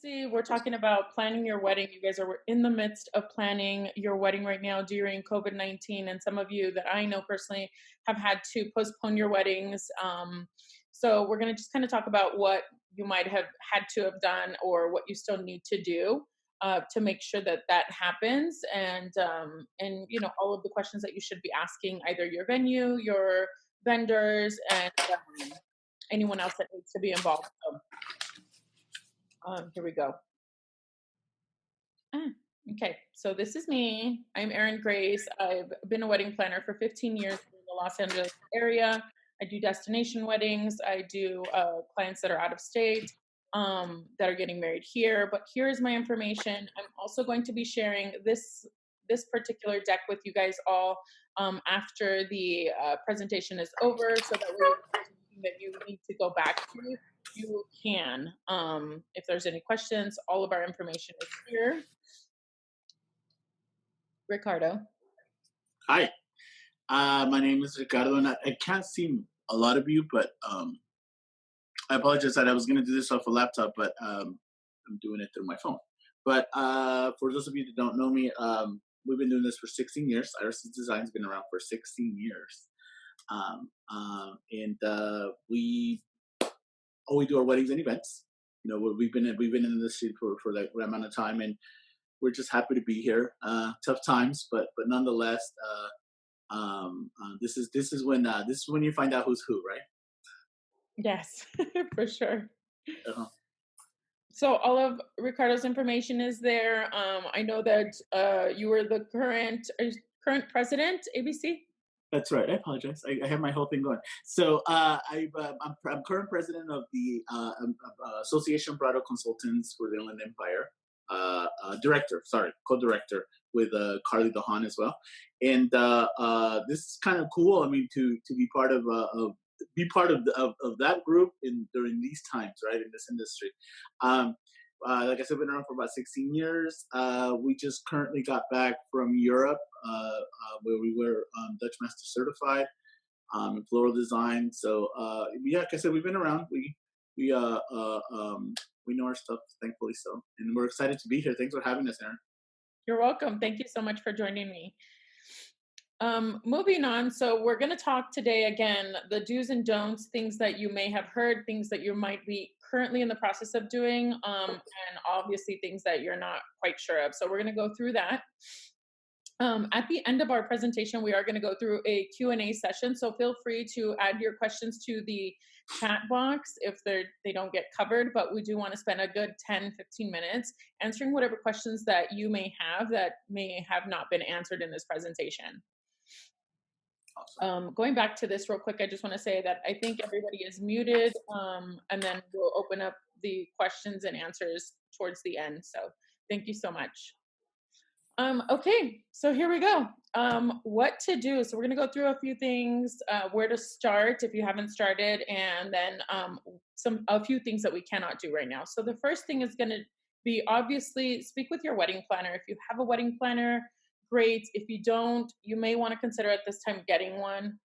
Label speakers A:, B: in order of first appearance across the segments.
A: obviously, we're talking about planning your wedding. You guys are in the midst of planning your wedding right now during COVID-19, and some of you that I know personally have had to postpone your weddings. So we're going to just kind of talk about what you might have had to have done or what you still need to do to make sure that that happens, and all of the questions that you should be asking either your venue, your vendors, and anyone else that needs to be involved. So here we go. Ah, okay, so this is me. I'm Erin Grace. I've been a wedding planner for 15 years in the Los Angeles area. I do destination weddings. I do clients that are out of state, that are getting married here. But here's my information. I'm also going to be sharing this particular deck with you guys all after the presentation is over, so that way that you need to go back to, you can. If there's any questions, all of our information is here. Ricardo.
B: Hi, my name is Ricardo, and I can't see a lot of you, but I apologize that I was going to do this off a laptop, but I'm doing it through my phone. But for those of you that don't know me, we've been doing this for 16 years. Iris Design's been around for 16 years, and we do our weddings and events. You know, we've been in the industry for that amount of time, and we're just happy to be here. Tough times, but nonetheless, this is when you find out who's who, right?
A: Yes, for sure.
B: Uh-huh.
A: So all of Ricardo's information is there. I know that you were the current president, ABC.
B: That's right. I apologize. I have my whole thing going. So I'm current president of the Association Bridal Consultants for the Inland Empire. Co-director with Carly Dahan as well. And this is kind of cool. I mean, to be part of that group during these times, right, in this industry. Like I said, we've been around for about 16 years. We just currently got back from Europe, where we were Dutch Master Certified in floral design. So yeah, like I said, we've been around. We know our stuff, thankfully so, and we're excited to be here. Thanks for having us, Erin.
A: You're welcome. Thank you so much for joining me. Moving on, so we're going to talk today again, the do's and don'ts, things that you may have heard, things that you might be currently in the process of doing, and obviously things that you're not quite sure of. So we're going to go through that. At the end of our presentation, we are going to go through a Q&A session, so feel free to add your questions to the chat box if they don't get covered, but we do want to spend a good 10-15 minutes answering whatever questions that you may have that may have not been answered in this presentation.
B: Awesome.
A: Going back to this real quick, I just want to say that I think everybody is muted, and then we'll open up the questions and answers towards the end. So thank you so much. Okay, so here we go. What to do. So we're going to go through a few things, where to start if you haven't started, and then a few things that we cannot do right now. So the first thing is going to be, obviously, speak with your wedding planner. If you have a wedding planner, great. If you don't, you may want to consider at this time getting one.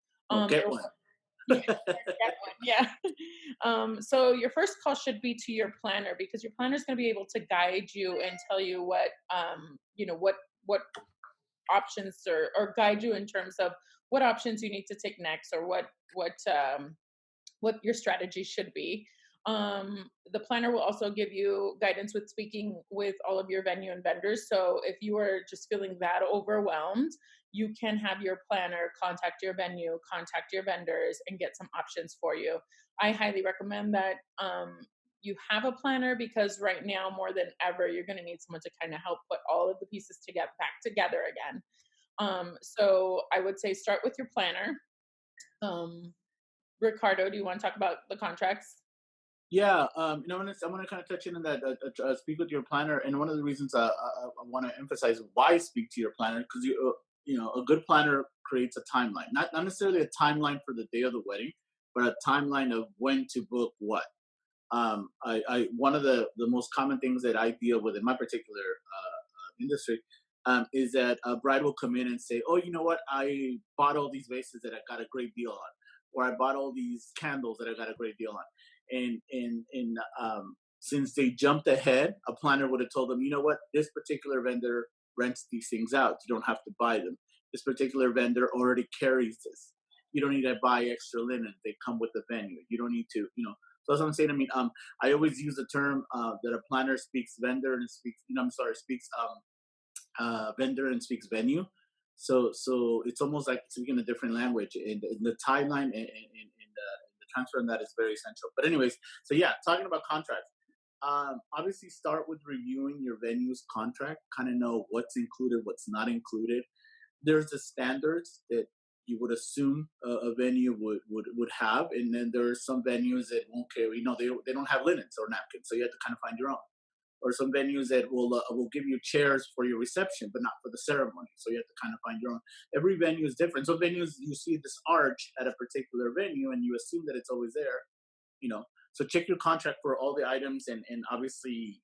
B: Get one.
A: Yeah, get one. Yeah. So your first call should be to your planner, because your planner is going to be able to guide you and tell you what options, or guide you in terms of what options you need to take next, or what your strategy should be. The planner will also give you guidance with speaking with all of your venue and vendors. So if you are just feeling that overwhelmed, you can have your planner contact your venue, contact your vendors, and get some options for you. I highly recommend that you have a planner, because right now more than ever, you're going to need someone to kind of help put all of the pieces to get back together again. So I would say start with your planner. Ricardo, do you want to talk about the contracts?
B: Yeah, I want to kind of touch in on that. Speak with your planner, and one of the reasons I want to emphasize why speak to your planner, because a good planner creates a timeline, not necessarily a timeline for the day of the wedding, but a timeline of when to book what. One of the most common things that I deal with in my particular industry is that a bride will come in and say, "Oh, you know what? I bought all these vases that I got a great deal on, or I bought all these candles that I got a great deal on." And Since they jumped ahead, a planner would have told them, you know what, this particular vendor rents these things out. You don't have to buy them. This particular vendor already carries this. You don't need to buy extra linen. They come with the venue. You don't need to, So that's what I'm saying. I mean, I always use the term that a planner speaks vendor and speaks, I'm sorry, speaks vendor and speaks venue. So it's almost like speaking a different language, and the timeline and the transfer and that is very essential. But anyways, so yeah, talking about contracts. Obviously, start with reviewing your venue's contract. Kind of know what's included, what's not included. There's the standards that you would assume a venue would have, and then there are some venues that won't carry. They don't have linens or napkins, so you have to kind of find your own. Or some venues that will give you chairs for your reception, but not for the ceremony. So you have to kind of find your own. Every venue is different. So venues, you see this arch at a particular venue, and you assume that it's always there. So check your contract for all the items, and obviously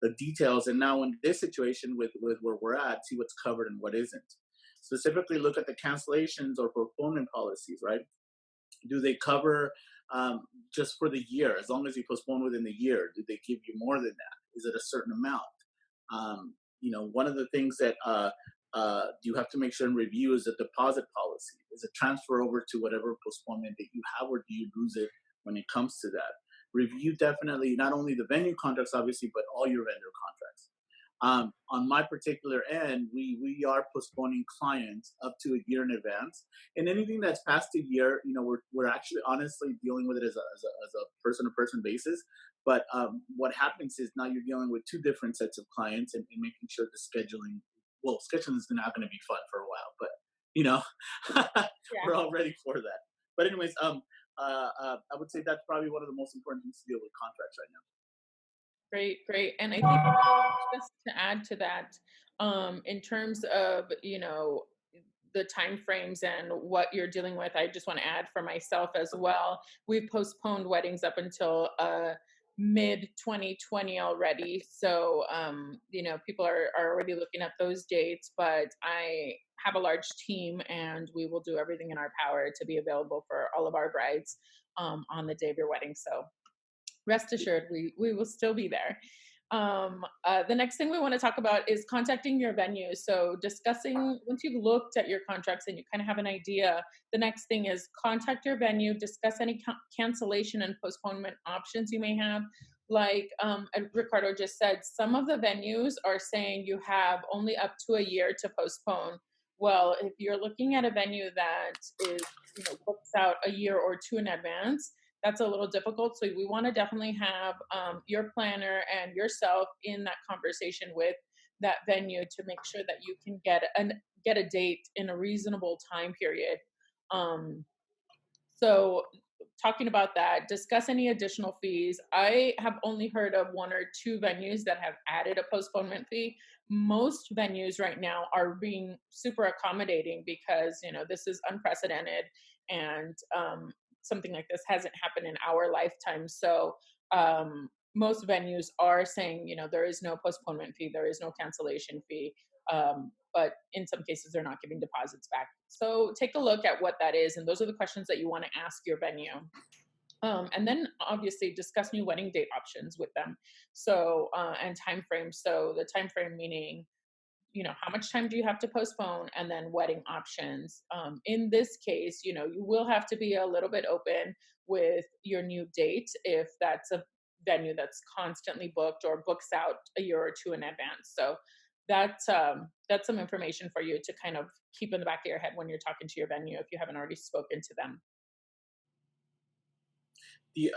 B: the details. And now in this situation with where we're at, see what's covered and what isn't. Specifically, look at the cancellations or postponement policies. Right? Do they cover just for the year? As long as you postpone within the year, do they give you more than that? Is it a certain amount? One of the things that you have to make sure and review is the deposit policy. Is it transfer over to whatever postponement that you have, or do you lose it when it comes to that? Review definitely not only the venue contracts, obviously, but all your vendor contracts. On my particular end, we are postponing clients up to a year in advance, and anything that's past a year, we're actually honestly dealing with it as a person to person basis. But what happens is now you're dealing with two different sets of clients, and making sure the scheduling. Well, scheduling is not going to be fun for a while, but you know,
A: Yeah.
B: we're all ready for that. But anyways, I would say that's probably one of the most important things to deal with contracts right now.
A: Great, great. And I think just to add to that, in terms of, the time frames and what you're dealing with, I just want to add for myself as well. We've postponed weddings up until mid 2020 already. So, people are already looking at those dates, but I have a large team and we will do everything in our power to be available for all of our brides on the day of your wedding. So rest assured, we will still be there. The next thing we want to talk about is contacting your venue. So discussing, once you've looked at your contracts and you kind of have an idea, the next thing is contact your venue, discuss any cancellation and postponement options you may have. Like Ricardo just said, some of the venues are saying you have only up to a year to postpone. Well, if you're looking at a venue that is, books out a year or two in advance, that's a little difficult. So we want to definitely have your planner and yourself in that conversation with that venue to make sure that you can get a date in a reasonable time period. Um, so talking about that, discuss any additional fees. I have only heard of one or two venues that have added a postponement fee. Most venues right now are being super accommodating because, this is unprecedented, and something like this hasn't happened in our lifetime. So most venues are saying, there is no postponement fee, there is no cancellation fee. But in some cases, they're not giving deposits back. So take a look at what that is. And those are the questions that you want to ask your venue. And then obviously discuss new wedding date options with them. So, and time frames. So the time frame meaning, how much time do you have to postpone, and then wedding options. In this case, you will have to be a little bit open with your new date if that's a venue that's constantly booked or books out a year or two in advance. So that's some information for you to kind of keep in the back of your head when you're talking to your venue if you haven't already spoken to them.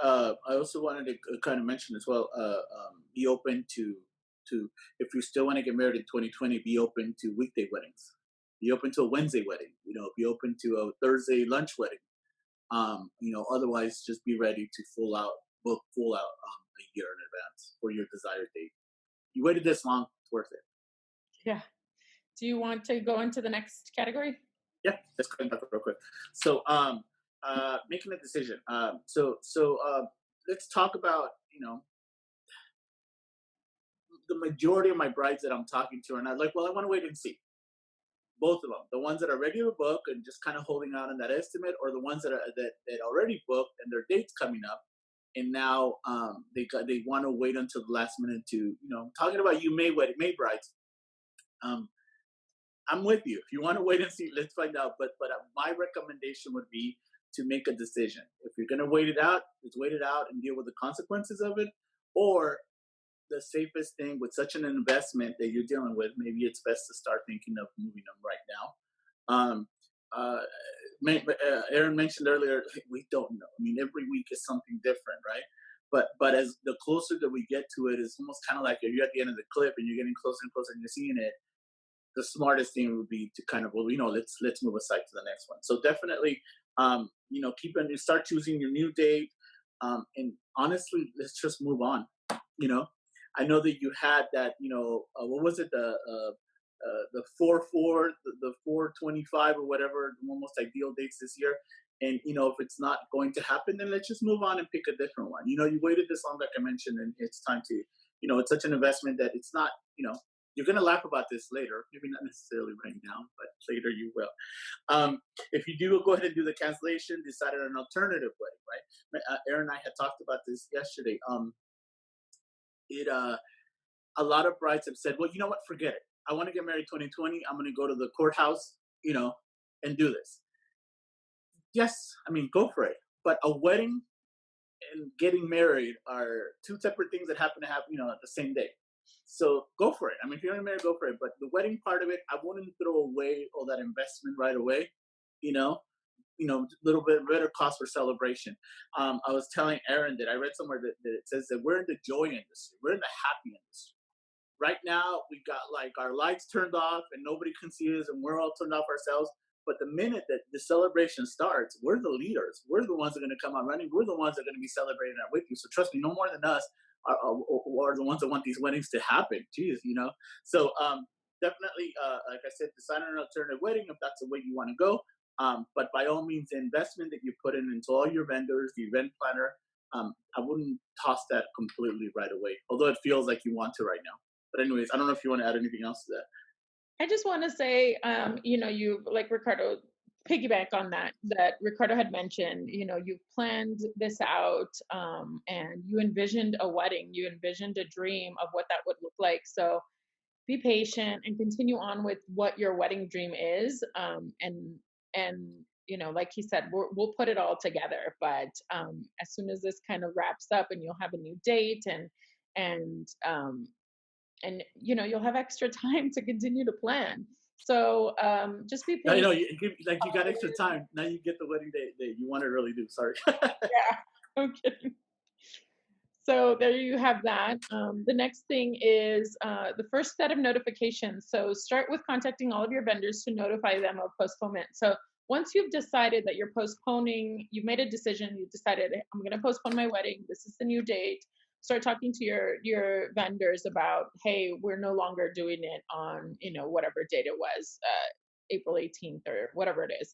B: I also wanted to kind of mention as well. Be open to if you still want to get married in 2020. Be open to weekday weddings. Be open to a Wednesday wedding. Be open to a Thursday lunch wedding. Otherwise, just be ready to book full out a year in advance for your desired date. You waited this long, it's worth it.
A: Yeah. Do you want to go into the next category?
B: Yeah, let's go back real quick. So, making a decision. Let's talk about the majority of my brides that I'm talking to are not like, well, I want to wait and see. Both of them, the ones that are ready to book and just kind of holding out on that estimate, or the ones that already booked and their dates coming up, and now they want to wait until the last minute to, talking about you May brides. Um, I'm with you. If you want to wait and see, let's find out. But my recommendation would be to make a decision. If you're gonna wait it out, just wait it out and deal with the consequences of it. Or the safest thing with such an investment that you're dealing with, maybe it's best to start thinking of moving them right now. Uh, Erin mentioned earlier, we don't know. I mean, every week is something different, right? But as the closer that we get to it, it's almost kind of like if you're at the end of the clip and you're getting closer and closer and you're seeing it, the smartest thing would be to kind of, well, let's move aside to the next one. So definitely, keep on, you start choosing your new date, and honestly, let's just move on. you know I know that you had that, what was it, the 4-4, the 425 or whatever, the most ideal dates this year. And if it's not going to happen, then let's just move on and pick a different one. You waited this long, like I mentioned, and it's time to, it's such an investment that it's not, you're going to laugh about this later, maybe not necessarily right now, but later you will. If you do go ahead and do the cancellation, decide on an alternative way, right? Erin and I had talked about this yesterday. It A lot of brides have said, well, you know what, forget it. I want to get married 2020. I'm going to go to the courthouse, and do this. Yes, I mean, go for it. But a wedding and getting married are two separate things that happen to happen, at the same day. So go for it. I mean, if you're getting married, go for it. But the wedding part of it, I wouldn't throw away all that investment right away. You know, little bit better cost for celebration. I was telling Erin that I read somewhere that it says that we're in the joy industry, we're in the happy industry. Right now, we got like our lights turned off and nobody can see us, and we're all turned off ourselves. But the minute that the celebration starts, we're the leaders. We're the ones that are going to come out running. We're the ones that are going to be celebrating that with you. So trust me, no more than us are the ones that want these weddings to happen. Jeez. So definitely, like I said, decide on an alternative wedding if that's the way you want to go. But by all means, the investment that you put in into all your vendors, the event planner, I wouldn't toss that completely right away. Although it feels like you want to right now. But anyways, I don't know if you want to add anything else to that.
A: I just want to say, you like Ricardo, piggyback on that Ricardo had mentioned, you've planned this out, and you envisioned a wedding, you envisioned a dream of what that would look like. So be patient and continue on with what your wedding dream is. And like he said, we'll put it all together. But as soon as this kind of wraps up and you'll have a new date, and you'll have extra time to continue to plan. So just be
B: I
A: patient.
B: know you got extra time. Now you get the wedding day that you want to really do. Sorry.
A: Yeah, I'm kidding. So there you have that. The next thing is the first set of notifications. So start with contacting all of your vendors to notify them of postponement. So once you've decided that you're postponing, you've made a decision, you've decided I'm going to postpone my wedding. This is the new date. Start talking to your vendors about, hey, we're no longer doing it on whatever date it was, April 18th or whatever it is.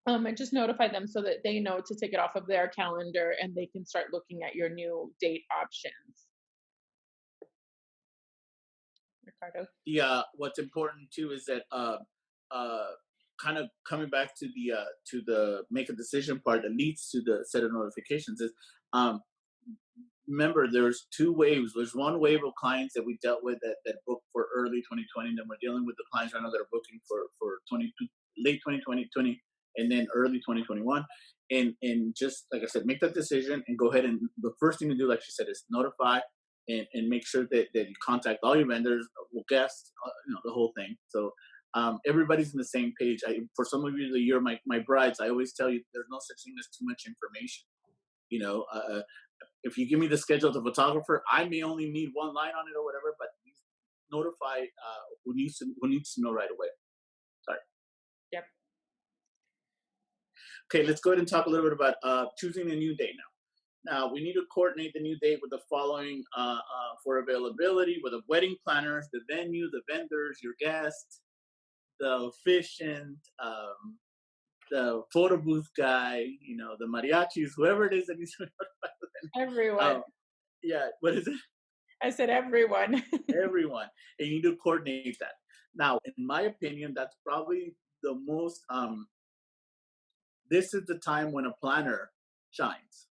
A: And just notify them so that they know to take it off of their calendar and they can start looking at your new date options. Ricardo?
B: Yeah, what's important too is that uh, kind of coming back to the make a decision part that leads to the set of notifications is, um, remember there's two waves. There's one wave of clients that we dealt with that booked for early 2020, and then we're dealing with the clients right now that are booking for late 2020, and then early 2021. And just like I said, make that decision and go ahead, and the first thing to do, like she said, is notify and make sure that you contact all your vendors, guests, the whole thing. So everybody's on the same page. For some of you, you're my brides. I always tell you, there's no such thing as too much information. You know, if you give me the schedule of the photographer, I may only need one line on it or whatever, but notify who needs to know right away. Sorry.
A: Yep.
B: Okay, let's go ahead and talk a little bit about choosing a new date now. Now, we need to coordinate the new date with the following for availability with the wedding planners, the venue, the vendors, your guests, the officiant, the photo booth guy, the mariachis, whoever it is that needs to notify them.
A: Everyone.
B: Yeah, what is it?
A: I said everyone.
B: Everyone. And you need to coordinate that. Now, in my opinion, that's probably the most, this is the time when a planner shines.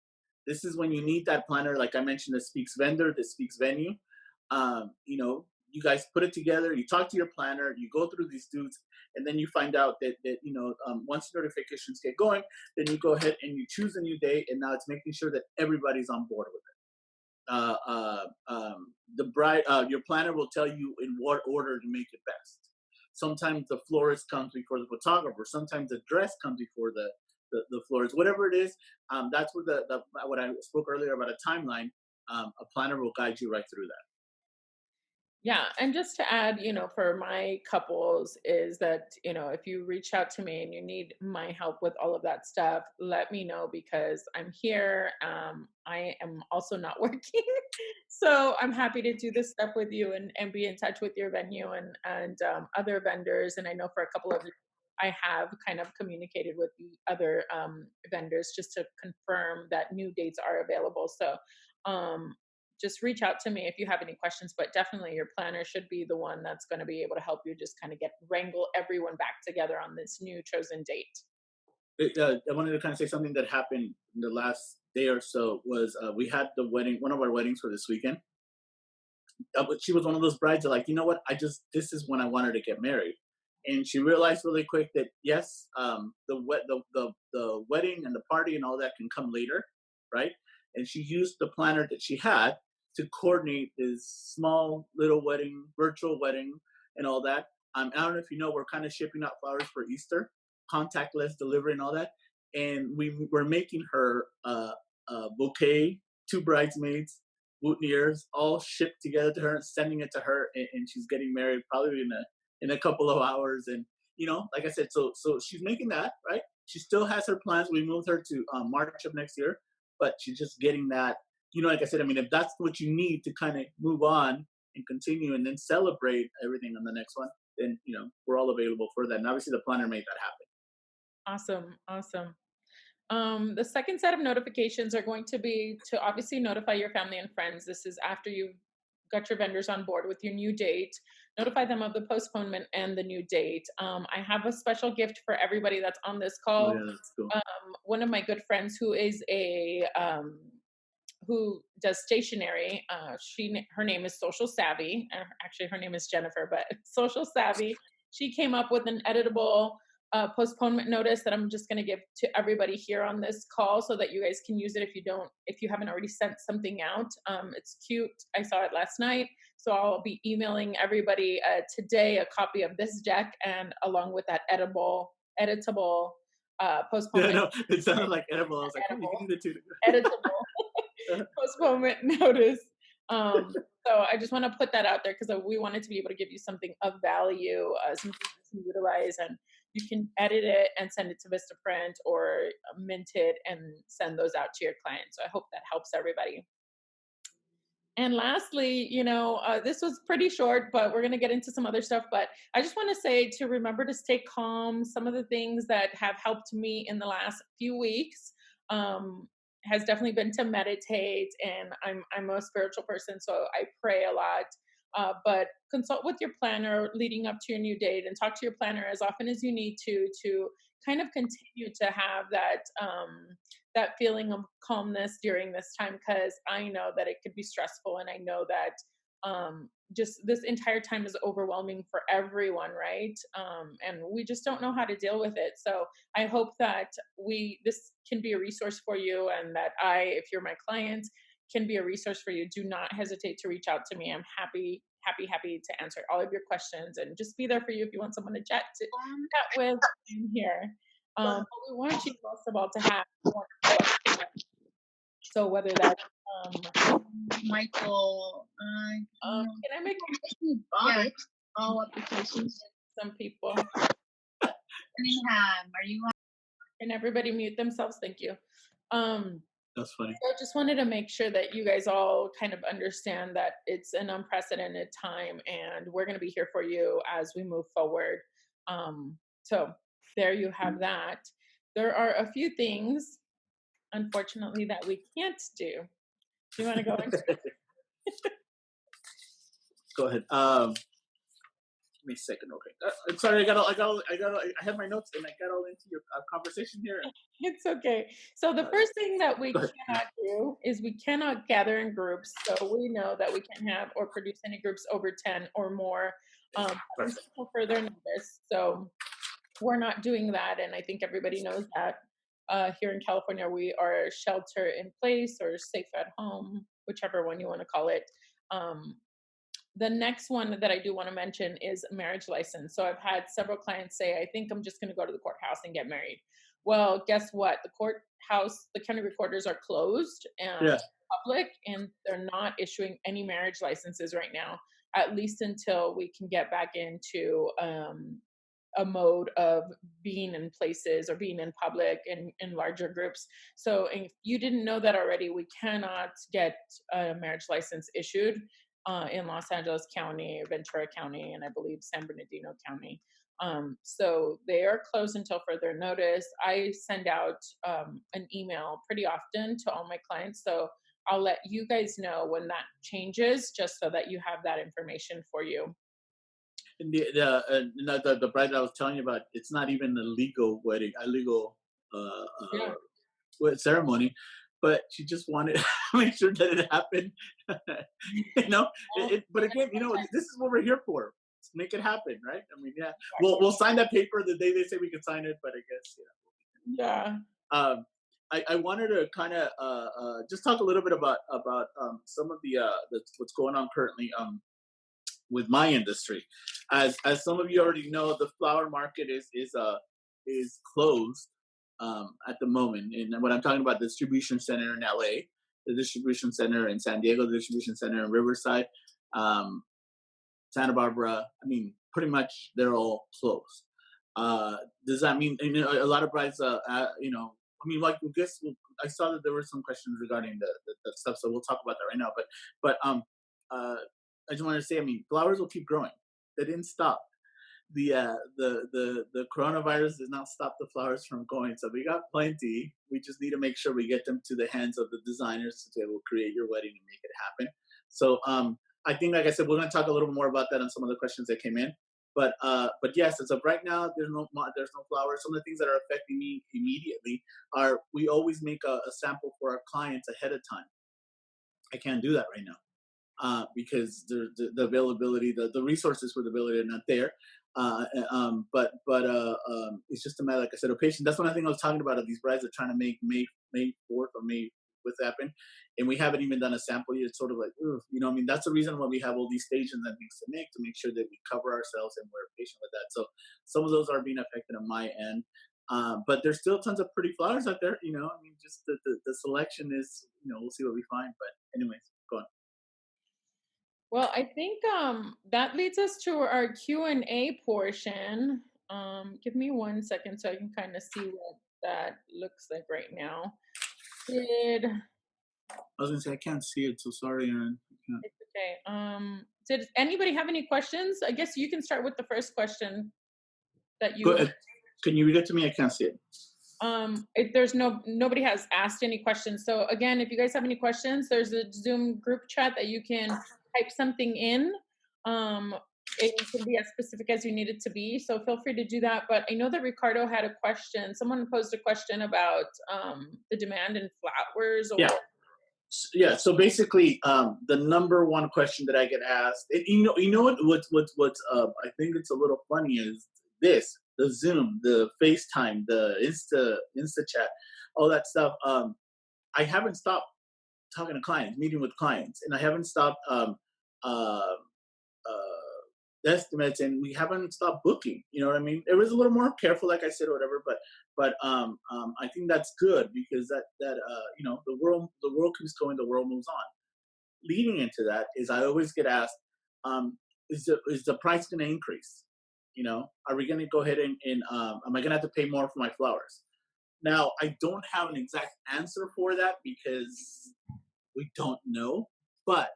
B: This is when you need that planner, like I mentioned, that speaks vendor, that speaks venue. You guys put it together, you talk to your planner, you go through these dudes, and then you find out that once notifications get going, then you go ahead and you choose a new date, and now it's making sure that everybody's on board with it. Your planner will tell you in what order to make it best. Sometimes the florist comes before the photographer. Sometimes the dress comes before the florist. Whatever it is, that's where the what I spoke earlier about a timeline. A planner will guide you right through that.
A: Yeah, and just to add, for my couples is that, if you reach out to me and you need my help with all of that stuff, let me know because I'm here. I am also not working. So I'm happy to do this stuff with you and be in touch with your venue and other vendors. And I know for a couple of I have kind of communicated with the other vendors just to confirm that new dates are available. So um, just reach out to me if you have any questions, but definitely your planner should be the one that's going to be able to help you just kind of wrangle everyone back together on this new chosen date.
B: I wanted to kind of say something that happened in the last day or so was we had the wedding, one of our weddings for this weekend. But she was one of those brides that like, you know what? This is when I wanted to get married, and she realized really quick that yes, the wedding and the party and all that can come later, right? And she used the planner that she had to coordinate this small little wedding, virtual wedding, and all that. I don't know if you know, we're kind of shipping out flowers for Easter, contactless delivery and all that, and we were making her a bouquet, two bridesmaids, boutonnieres, all shipped together to her and sending it to her, and she's getting married probably in a couple of hours. And like I said, so she's making that right. She still has her plans. We moved her to March of next year, but she's just getting that. Like I said, I mean, if that's what you need to kind of move on and continue, and then celebrate everything on the next one, then we're all available for that. And obviously, the planner made that happen.
A: Awesome. Awesome. The second set of notifications are going to be to obviously notify your family and friends. This is after you've got your vendors on board with your new date. Notify them of the postponement and the new date. I have a special gift for everybody that's on this
B: Oh
A: call.
B: yeah, that's cool.
A: One of my good friends who is a who does stationery. Her name is Social Savvy. Actually, her name is Jennifer, but Social Savvy. She came up with an editable postponement notice that I'm just going to give to everybody here on this call so that you guys can use it if you haven't already sent something out. It's cute. I saw it last night. So I'll be emailing everybody today a copy of this deck and along with that editable
B: Yeah,
A: postponement.
B: no, it sounded like edible. I was like, oh, you
A: Editable,
B: can do the two.
A: editable postponement notice. So I just want to put that out there because we wanted to be able to give you something of value, something you can utilize, and you can edit it and send it to Vistaprint or mint it and send those out to your clients. So I hope that helps everybody. And lastly, this was pretty short, but we're going to get into some other stuff. But I just want to say to remember to stay calm. Some of the things that have helped me in the last few weeks has definitely been to meditate. And I'm a spiritual person, so I pray a lot. But consult with your planner leading up to your new date, and talk to your planner as often as you need to kind of continue to have that feeling of calmness during this time, because I know that it could be stressful, and I know that just this entire time is overwhelming for everyone, right? And we just don't know how to deal with it. So I hope that this can be a resource for you, and that if you're my client, can be a resource for you. Do not hesitate to reach out to me. I'm happy to answer all of your questions and just be there for you if you want someone to chat with. I'm here. But we want you most of all to have so whether that's
C: Michael,
A: can I make
C: yeah, all applications.
A: some people
C: Cunningham, are you on?
A: can everybody mute themselves? Thank you.
B: That's funny.
A: So I just wanted to make sure that you guys all kind of understand that it's an unprecedented time, and we're going to be here for you as we move forward. So there you have that. There are a few things, unfortunately, that we can't do. Do you want to go into?
B: Go ahead. me a second, okay. I'm sorry, I have my notes and I got all into your conversation here.
A: It's okay. So the
B: Uh,
A: first thing that we
B: go ahead.
A: cannot do is we cannot gather in groups. So we know that we can't have or produce any groups over 10 or more, at least
B: Perfect.
A: until further notice. So we're not doing that, and I think everybody knows that. Here in California, we are shelter in place or safe at home, whichever one you want to call it. Um, the next one that I do want to mention is a marriage license. So I've had several clients say, I think I'm just going to go to the courthouse and get married. Well, guess what? The courthouse, the county recorders are closed
B: Yeah.
A: public, and they're not issuing any marriage licenses right now, at least until we can get back into a mode of being in places or being in public in larger groups. So if you didn't know that already, we cannot get a marriage license issued in Los Angeles County, Ventura County, and I believe San Bernardino County. So they are closed until further notice. I send out an email pretty often to all my clients. So I'll let you guys know when that changes, just so that you have that information for you.
B: And the bride I was telling you about, it's not even a legal wedding, a legal
A: Yeah.
B: ceremony, but she just wanted to make sure that it happened. you know, but again, this is what we're here for. Let's make it happen, right? I mean, yeah, we'll sign that paper the day they say we can sign it, but I guess
A: Yeah.
B: I wanted to kind of just talk a little bit about some of the what's going on currently with my industry. As some of you already know, the flower market is closed at the moment. And what I'm talking about, the distribution center in LA, the distribution center in San Diego, the distribution center in Riverside, um, Santa Barbara. I mean, pretty much they're all closed. Does that mean a lot of brides? I mean, like, I guess I saw that there were some questions regarding the stuff, so we'll talk about that right now. But uh, I just wanted to say, I mean, flowers will keep growing. They didn't stop. The coronavirus does not stop the flowers from going. So we got plenty. We just need to make sure we get them to the hands of the designers to be able to create your wedding and make it happen. So I think, like I said, we're going to talk a little more about that on some of the questions that came in. But yes, as of right now, there's no flowers. Some of the things that are affecting me immediately are we always make a sample for our clients ahead of time. I can't do that right now because the availability, the resources for the ability are not there. But it's just a matter, like I said, of patience. That's one thing I was talking about. Of these brides are trying to make May 4th or May with happen, and we haven't even done a sample yet. It's sort of like, ugh, I mean, that's the reason why we have all these stations and things to make sure that we cover ourselves and we're patient with that. So some of those are being affected on my end. But there's still tons of pretty flowers out there. I mean, just the selection is, we'll see what we find. But anyways, go on.
A: Well, I think that leads us to our Q&A portion. Give me 1 second so I can kind of see what that looks like right now. Did
B: I was gonna say I can't see it, so sorry, Erin.
A: It's okay. Did anybody have any questions? I guess you can start with the first question that
B: Go
A: you.
B: ahead. Can you read it to me? I can't see it.
A: If there's nobody has asked any questions. So again, if you guys have any questions, there's a Zoom group chat that you can type something in. It can be as specific as you need it to be. So feel free to do that. But I know that Ricardo had a question. Someone posed a question about the demand in flowers. Or
B: Yeah. Yeah. So basically, the number one question that I get asked, and what's I think it's a little funny is this: the Zoom, the FaceTime, the Insta chat, all that stuff. I haven't stopped talking to clients, meeting with clients, and I haven't stopped uh, estimates, and we haven't stopped booking. You know what I mean? It was a little more careful, like I said, or whatever. But I think that's good because that the world keeps going, the world moves on. Leading into that is I always get asked, is the price going to increase? Are we going to go ahead and am I going to have to pay more for my flowers? Now, I don't have an exact answer for that because we don't know. But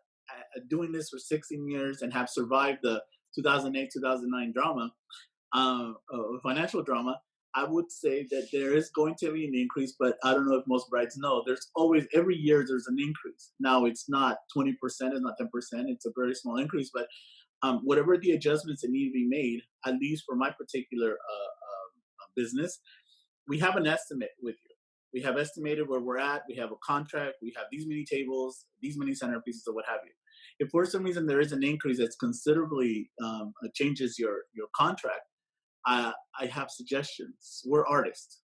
B: doing this for 16 years and have survived the 2008, 2009 drama, financial drama, I would say that there is going to be an increase, but I don't know if most brides know. There's always, every year, there's an increase. Now, it's not 20%, it's not 10%, it's a very small increase, but whatever the adjustments that need to be made, at least for my particular business, we have an estimate with you. We have estimated where we're at. We have a contract. We have these many tables, these many centerpieces, or what have you. If for some reason there is an increase that's considerably changes your contract, I have suggestions. We're artists.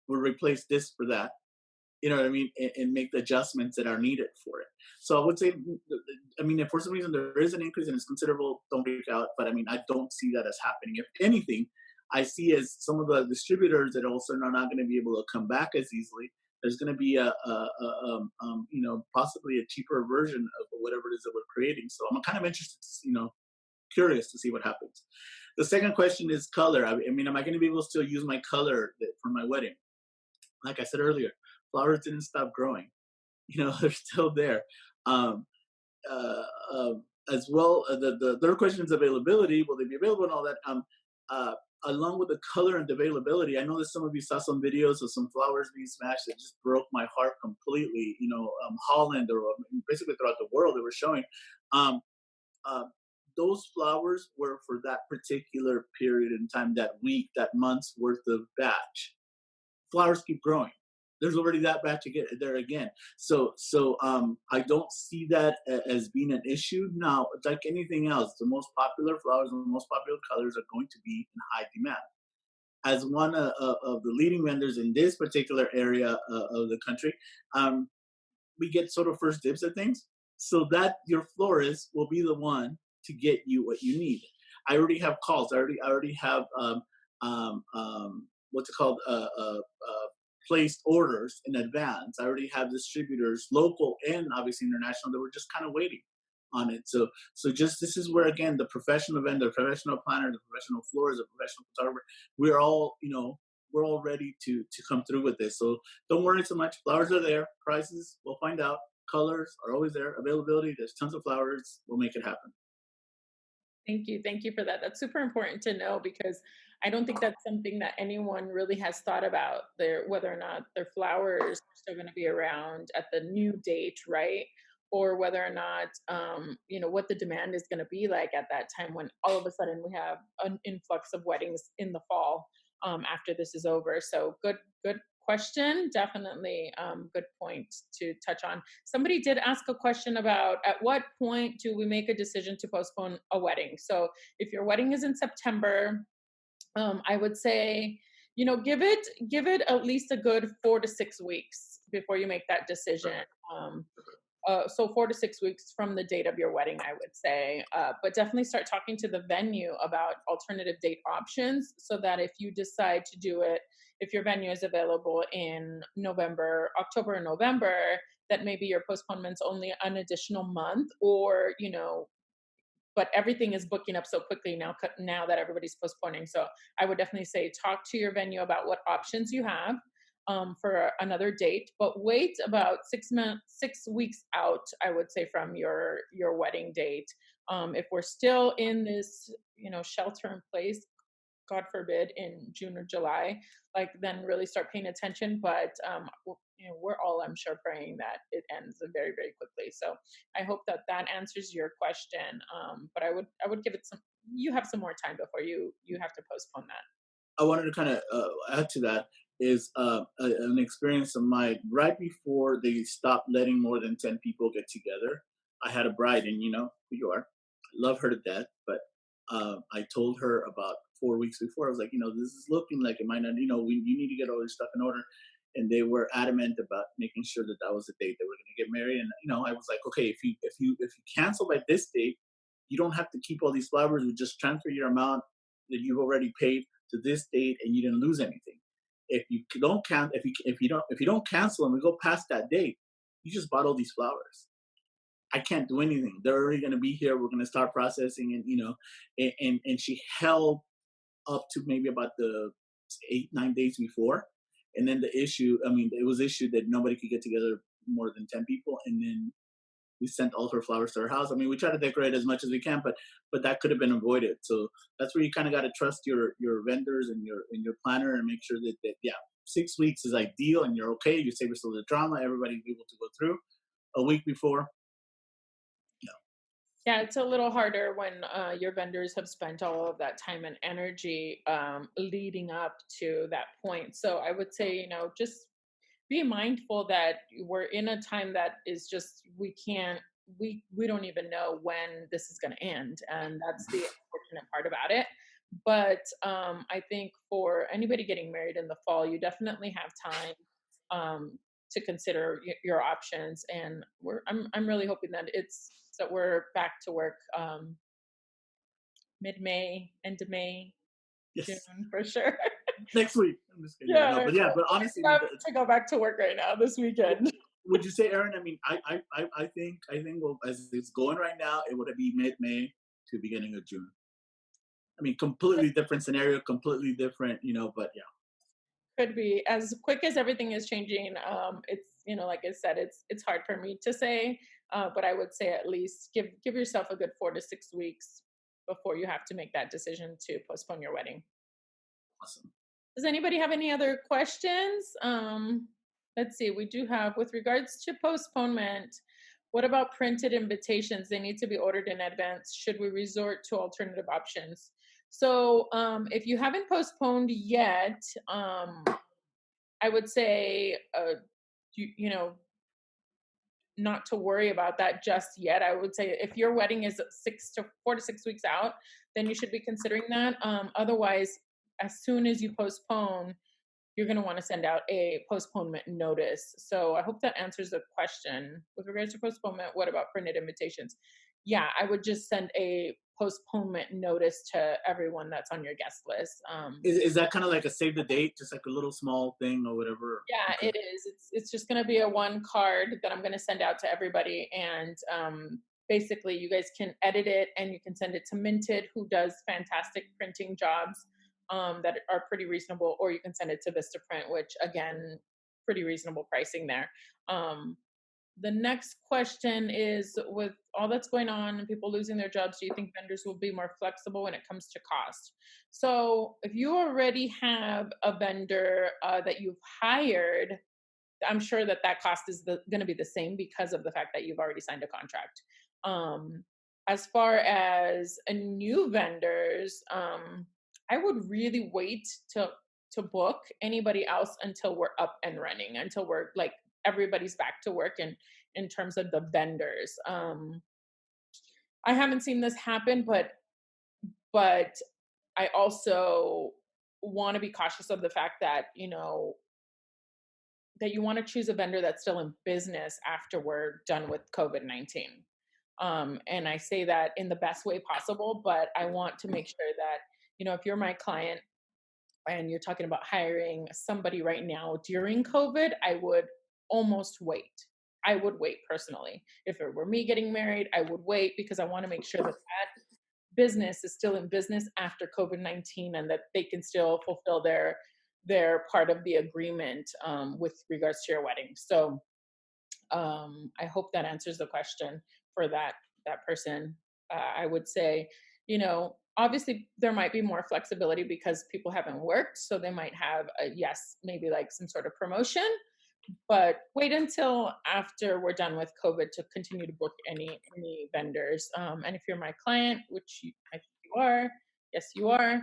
B: We'll replace this for that. You know what I mean, and make the adjustments that are needed for it. So I would say, I mean, if for some reason there is an increase and it's considerable, don't freak out. But I mean, I don't see that as happening. If anything, I see as some of the distributors that also are not going to be able to come back as easily. There's going to be possibly a cheaper version of whatever it is that we're creating. So I'm kind of interested, curious to see what happens. The second question is color. I mean, am I going to be able to still use my color for my wedding? Like I said earlier, flowers didn't stop growing. They're still there. As well, the third question is availability. Will they be available and all that? Along with the color and availability, I know that some of you saw some videos of some flowers being smashed that just broke my heart completely. Holland or basically throughout the world, they were showing. Um, those flowers were for that particular period in time, that week, that month's worth of batch. Flowers keep growing. There's already that batch there again. So I don't see that as being an issue. Now, it's like anything else. The most popular flowers and the most popular colors are going to be in high demand. As one of the leading vendors in this particular area of the country, we get sort of first dibs at things, so that your florist will be the one to get you what you need. I already have calls. I already have what's it called? Placed orders in advance. I already have distributors, local and obviously international, that were just kind of waiting on it. So just this is where again the professional vendor, professional planner, the professional florist, the professional photographer, we're all we're all ready to come through with this. So don't worry so much. Flowers are there. Prices, we'll find out. Colors are always there. Availability, there's tons of flowers. We'll make it happen.
A: Thank you. Thank you for that. That's super important to know because I don't think that's something that anyone really has thought about whether or not their flowers are still going to be around at the new date, right? Or whether or not, what the demand is going to be like at that time when all of a sudden we have an influx of weddings in the fall after this is over. So good question. Definitely good point to touch on. Somebody did ask a question about at what point do we make a decision to postpone a wedding? So if your wedding is in September, I would say, give it at least a good 4 to 6 weeks before you make that decision. So 4 to 6 weeks from the date of your wedding, I would say. But definitely start talking to the venue about alternative date options so that if you decide to do it, if your venue is available in October and November, that maybe your postponement's only an additional month, or but everything is booking up so quickly now that everybody's postponing. So I would definitely say talk to your venue about what options you have for another date, but wait about 6 weeks out, I would say, from your wedding date. If we're still in this, shelter in place, God forbid, in June or July, then really start paying attention. But we're all, I'm sure, praying that it ends very, very quickly. So I hope that answers your question. But I would give it some. You have some more time before you have to postpone that.
B: I wanted to kind of add to that is an experience of mine right before they stopped letting more than 10 people get together. I had a bride, and you know who you are. I love her to death, but I told her about 4 weeks before. I was like, this is looking like it might not. You need to get all your stuff in order. And they were adamant about making sure that that was the date they were going to get married. And I was like, okay, if you cancel by this date, you don't have to keep all these flowers. You just transfer your amount that you've already paid to this date, and you didn't lose anything. If you don't cancel and we go past that date, you just bought all these flowers. I can't do anything. They're already going to be here. We're going to start processing, and she held up to maybe about the 8-9 days before, and then it was issued that nobody could get together more than 10 people, and then we sent all her flowers to her house. I mean, we try to decorate as much as we can, but that could have been avoided. So that's where you kind of got to trust your vendors and your planner, and make sure that 6 weeks is ideal, and you're okay. You save yourself the drama. Everybody's able to go through. A week before,
A: Yeah, it's a little harder when your vendors have spent all of that time and energy leading up to that point. So I would say, just be mindful that we're in a time that is just we don't even know when this is going to end, and that's the unfortunate part about it. But I think for anybody getting married in the fall, you definitely have time to consider your options, and I'm really hoping that we're back to work mid-May, end of May, June
B: Yes,
A: for sure.
B: next week. I'm just kidding. Yeah,
A: Yeah,
B: no, but yeah, but honestly, I
A: I
B: mean,
A: have to go back to work right now this weekend.
B: would you say, Erin? I mean, I think well, as it's going right now, it would be mid-May to beginning of June. I mean, completely different scenario, completely different, but yeah.
A: Could be as quick as everything is changing. It's like I said, it's hard for me to say, but I would say at least give yourself a good 4 to 6 weeks before you have to make that decision to postpone your wedding.
B: Awesome.
A: Does anybody have any other questions? Let's see. We do have, with regards to postponement, what about printed invitations? They need to be ordered in advance. Should we resort to alternative options? So, if you haven't postponed yet, I would say, you know, not to worry about that just yet. I would say if your wedding is 4 to 6 weeks out, then you should be considering that. Otherwise, as soon as you postpone, you're going to want to send out a postponement notice. So I hope that answers the question. With regards to postponement, what about printed invitations? Yeah, I would just send a postponement notice to everyone that's on your guest list.
B: Is that kind of like a save the date, just like a little small thing or whatever?
A: Yeah,
B: Okay.
A: it is. It's just going to be a one card that I'm going to send out to everybody, and basically, you guys can edit it and you can send it to Minted, who does fantastic printing jobs that are pretty reasonable, or you can send it to Vistaprint, which again, pretty reasonable pricing there. Um, the next question is, with all that's going on and people losing their jobs, do you think vendors will be more flexible when it comes to cost? So if you already have a vendor that you've hired, I'm sure that cost is going to be the same because of the fact that you've already signed a contract. Um, as far as a new vendors, I would really wait to book anybody else until we're up and running, until we're like everybody's back to work, and in terms of the vendors. I haven't seen this happen, but I also want to be cautious of the fact that that you want to choose a vendor that's still in business after we're done with COVID-19. And I say that in the best way possible, but I want to make sure that, if you're my client and you're talking about hiring somebody right now during COVID, I would almost wait. I would wait personally. If it were me getting married, I would wait because I want to make sure that business is still in business after COVID-19, and that they can still fulfill their part of the agreement with regards to your wedding. So I hope that answers the question for that person. I would say, obviously there might be more flexibility because people haven't worked, so they might have yes, maybe like some sort of promotion, but wait until after we're done with COVID to continue to book any vendors. And if you're my client, which I think you are, yes, you are.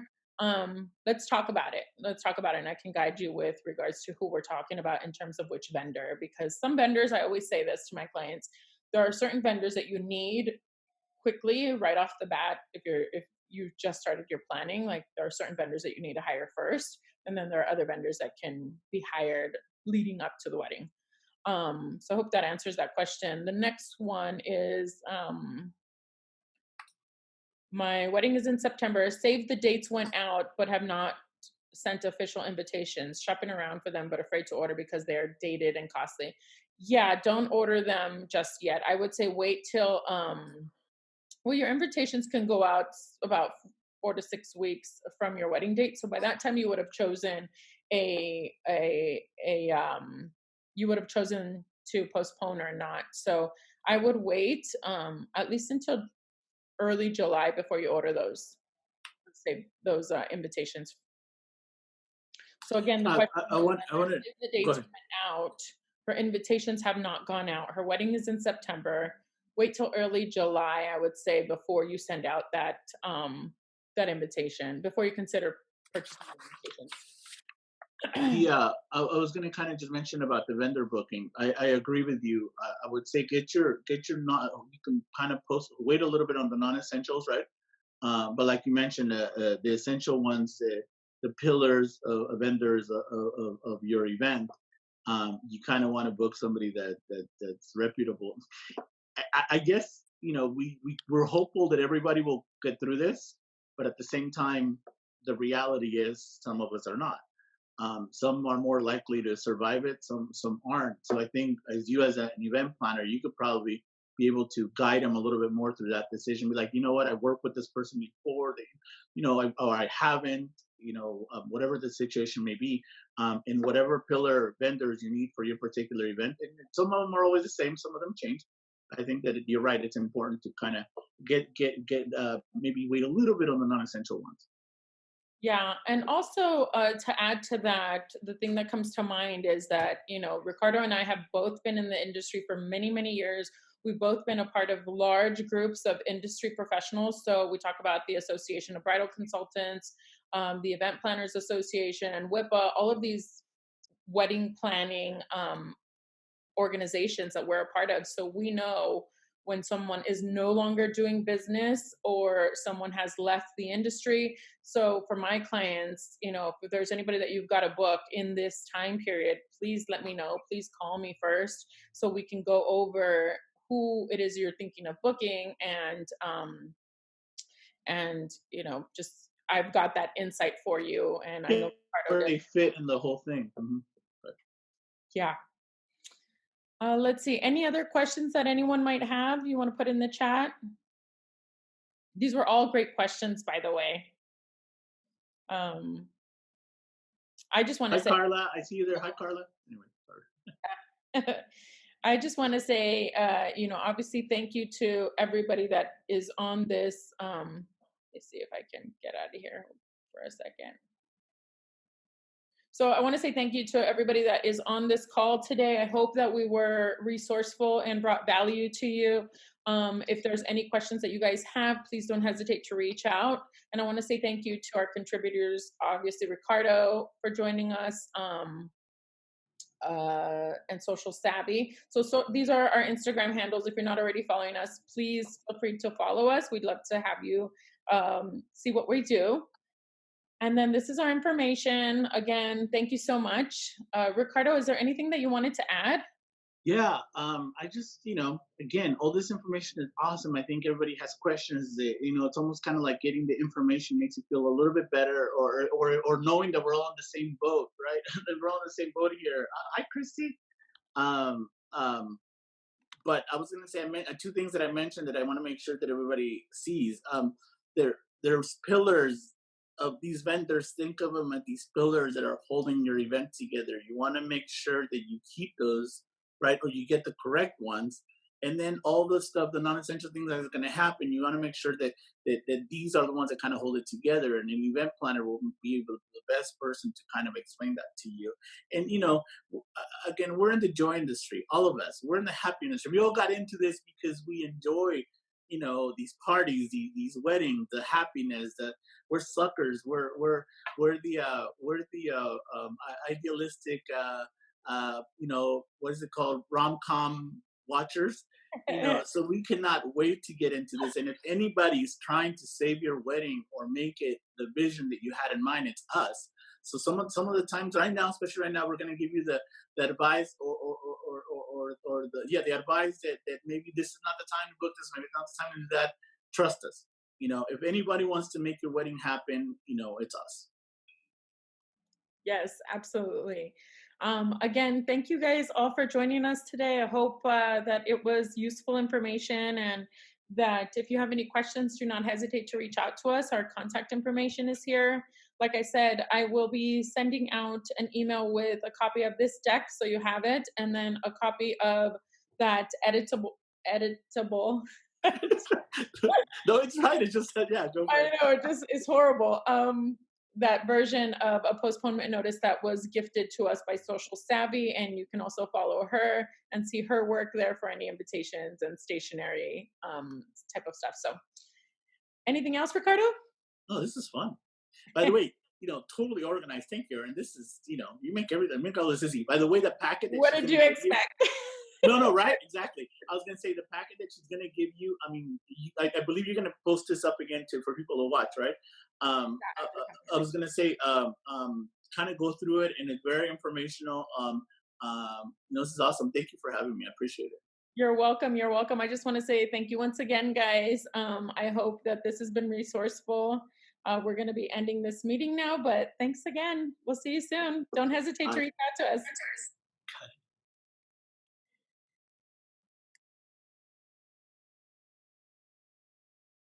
A: Let's talk about it. Let's talk about it, and I can guide you with regards to who we're talking about in terms of which vendor. Because some vendors, I always say this to my clients, there are certain vendors that you need quickly right off the bat. If you just started your planning, like there are certain vendors that you need to hire first, and then there are other vendors that can be hired leading up to the wedding. So I hope that answers that question. The next one is, my wedding is in September. Save the dates went out, but have not sent official invitations. Shopping around for them, but afraid to order because they're dated and costly. Yeah, don't order them just yet. I would say wait till well, your invitations can go out about 4 to 6 weeks from your wedding date. So by that time, you would have chosen you would have chosen to postpone or not. So I would wait at least until early July before you order those invitations. So again, the question
B: I want to
A: is the
B: go
A: dates
B: ahead.
A: went out. Her invitations have not gone out. Her wedding is in September. wait till early July, I would say, before you send out that invitation, before you consider purchasing invitations.
B: I was going to kind of just mention about the vendor booking. I agree with you. I would say get your not. You can kind of wait a little bit on the non-essentials, right? But like you mentioned, the essential ones, the pillars of vendors of your event, you kind of want to book somebody that's reputable. I guess we're hopeful that everybody will get through this, but at the same time, the reality is some of us are not. Some are more likely to survive it, some aren't. So I think as you as an event planner, you could probably be able to guide them a little bit more through that decision. Be like, you know what, I worked with this person before, they, or I haven't, whatever the situation may be, and whatever pillar vendors you need for your particular event. And some of them are always the same, some of them change. I think that you're right. It's important to kind of get maybe wait a little bit on the non-essential ones.
A: Yeah, and also to add to that, the thing that comes to mind is that, Ricardo and I have both been in the industry for many, many years. We've both been a part of large groups of industry professionals. So we talk about the Association of Bridal Consultants, the Event Planners Association, and WIPA, all of these wedding planning organizations that we're a part of. So we know when someone is no longer doing business or someone has left the industry. So for my clients, if there's anybody that you've got to book in this time period, please let me know. Please call me first so we can go over who it is you're thinking of booking, and just I've got that insight for you, and I know
B: Where
A: Ricardo
B: they
A: does.
B: fit in the whole thing.
A: Yeah. Let's see. Any other questions that anyone might have you want to put in the chat? These were all great questions, by the way. Um, I just want to
B: Hi,
A: say,
B: Carla. I see you there. Hi, Carla. Anyway, sorry.
A: I just want to say, obviously, thank you to everybody that is on this. Let's see if I can get out of here for a second. So I want to say thank you to everybody that is on this call today. I hope that we were resourceful and brought value to you. If there's any questions that you guys have, please don't hesitate to reach out. And I want to say thank you to our contributors, obviously Ricardo for joining us, and Social Savvy. So these are our Instagram handles. If you're not already following us, please feel free to follow us. We'd love to have you see what we do. And then this is our information. Again, thank you so much. Ricardo, is there anything that you wanted to add?
B: Yeah, I just, again, all this information is awesome. I think everybody has questions. It's almost kind of like getting the information makes you feel a little bit better, or knowing that we're all on the same boat, right? That we're all on the same boat here. Hi, Christy. Um, um, but I was going to say, two things that I mentioned that I want to make sure that everybody sees. There's pillars of these vendors. Think of them as these pillars that are holding your event together. You want to make sure that you keep those, right, or you get the correct ones. And then all the stuff, the non-essential things that are going to happen, you want to make sure that these are the ones that kind of hold it together. And an event planner will be able, the best person to kind of explain that to you. And again, we're in the joy industry. All of us, we're in the happy industry. We all got into this because we enjoy, these parties, these weddings, the happiness. That we're suckers. We're the idealistic. What is it called? Rom-com watchers. So we cannot wait to get into this. And if anybody's trying to save your wedding or make it the vision that you had in mind, it's us. So some of the times right now, especially right now, we're going to give you the advice or the advice that maybe this is not the time to book this, maybe it's not the time to do that. Trust us. If anybody wants to make your wedding happen, it's us.
A: Yes, absolutely. Again, thank you guys all for joining us today. I hope that it was useful information, and that if you have any questions, do not hesitate to reach out to us. Our contact information is here. Like I said, I will be sending out an email with a copy of this deck so you have it, and then a copy of that editable.
B: No, it's right. It's just that, yeah, go for
A: I
B: it.
A: know, it's horrible. that version of a postponement notice that was gifted to us by Social Savvy, and you can also follow her and see her work there for any invitations and stationery type of stuff. So, anything else, Ricardo?
B: Oh, this is fun. By the way, totally organized. Thank you, Erin. This is, you make everything, make all this easy. By the way, the packet that
A: What
B: she's
A: did
B: gonna
A: you
B: give you.
A: expect?
B: No, no, right? Exactly. I was gonna say the packet that she's gonna give you. I mean, I believe you're gonna post this up again for people to watch, right? I was gonna say, kind of go through it, and it's very informational. This is awesome. Thank you for having me. I appreciate it.
A: You're welcome. You're welcome. I just want to say thank you once again, guys. I hope that this has been resourceful. We're going to be ending this meeting now, but thanks again. We'll see you soon. Don't hesitate to
B: Bye.
A: reach out to us.